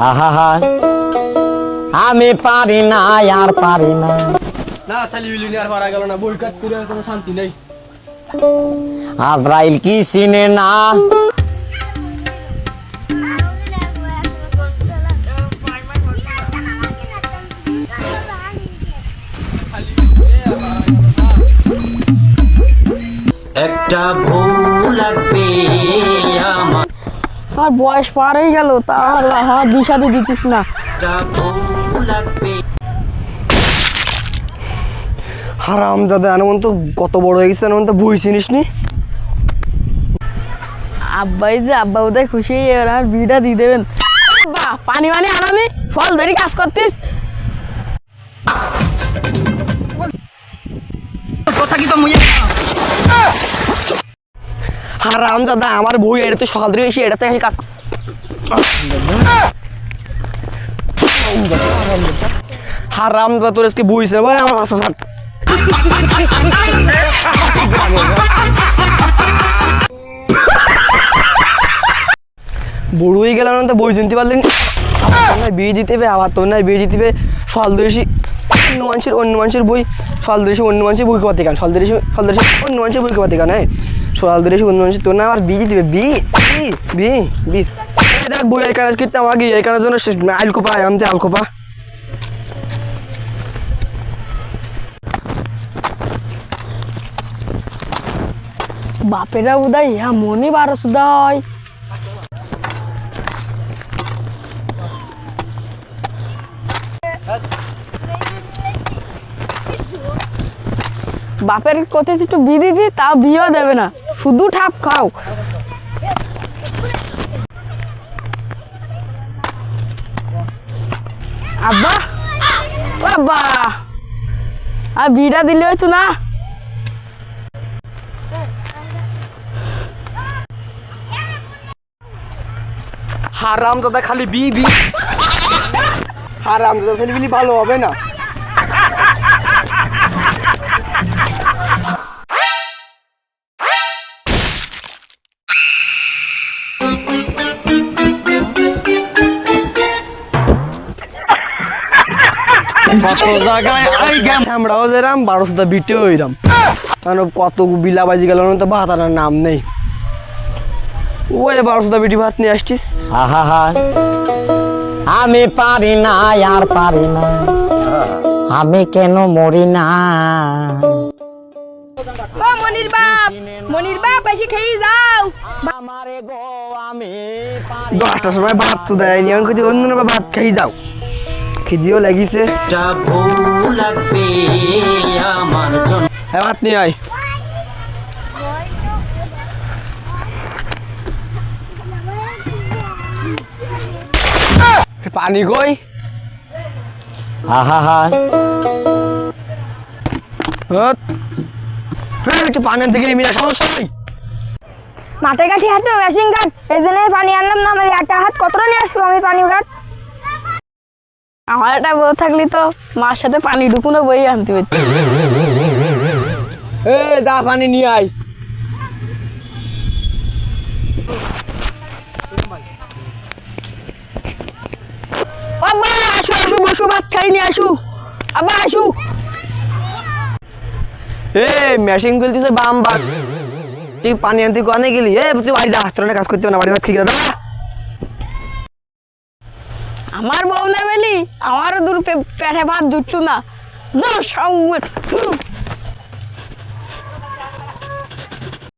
আহা আমি পারি না আর পারি না। না সালিবিলি আর পারা গেল না, বই কাট করে কোনো শান্তি নেই। আজরাইল কি চিনে না? একটা ভুল লাগবে আমার, আর বয়স পার হয়ে গেল তার বিষাদি দিতিস না। একটা ভুল লাগবে। হারাম জাদা এমন তো কত বড় হয়ে গেছে, এমন তো বই চিনিস নি। আব্বা বোধহয় খুশি হয়ে আর বিটা দিয়ে দেবেন। আব্বা পানি আনানি, ফল ধরে কাজ করতিস। কথা কি তো মুই হারাম জাদা আমার বই এটা তো সকাল থেকে এসে এটাতে এসে কাজ হারাম জাদা তোর আজকে বইছে ভাই আমার পাশে থাক। বড় হয়ে গেলাম তো বই চিনতে পারলেন, বিয়ে দিতে হবে আবার তোর নয় বিয়ে দিতে হবে। ফল দৃশি অন্য মানুষের বই, ফল দৃশি অন্য মানুষের বই কমাতে গান, ফল দৃশি অন্য মানুষের বই কমাতে গান। হ্যাঁ সোয়াল দৃশি অন্য মানুষের তোর না আবার বিয়ে দিতে হবে। বি দেখ বই এই কাজ করতে আমাকে এই কাজের জন্য আলকোপা আমি আলকোপা। বাপেরা বোধহয় এমনই 1200 দেয়। বাপের কোথায় একটু বিধি দি, তাও বিয়েও দেবে না, শুধু ঠাপ খাও। আব্বা আর বিটা দিলে হয়তো না। হারাম দাদা খালি বি হারাম দাদা ছেলেবিলি ভালো হবে না। আমরাও যেরাম 1200 বিটে হইরাম, কারণ কত বিলা বাজি গেল তো ভাত আনার নাম নেই। ওই 1200 বিটি ভাত নিয়ে আসছিস। আহা আমি পারি না আর পারি না, আমি কেন মরি না? ও মনির বাপ এসে খেয়ে যাও। আমারে গো আমি 10টার সময় ভাত তো দেয়নি, আমি কইছি অন্য ভাত খাই যাও, খিদিও লাগিছে। একটা ভুল লাগবে আমার জন্য। হ্যাঁ ভাত নিয়ে আয়। পানি কই? আহা একটু পানি আনতে গেলে মিয়া সমস্যা নেই। মাঠে কাঠি হাঁটবে মেশিন কাট, এই জন্য পানি আনলাম না। আমার একটা হাত কতটা নিয়ে আসবো আমি পানি কাট। আমার একটা বউ থাকলে তো মার সাথে পানি ঢুকুনো বই আনতে পারছি। যা পানি নিয়ে আয়। আব্বা আসু বসু ভাত খাই নিয়ে আসু। আব্বা আসু। মেশিন খুলতেছে বাম বাদ, তুই পানি আনতে কোনে গেলি? তুই বাড়ি যা, তোর কাজ করতে না, বাড়ি ভাত খেয়ে দাদা। আমার বউ না বলি আমারও দূর পেটে ভাত জুটলো না।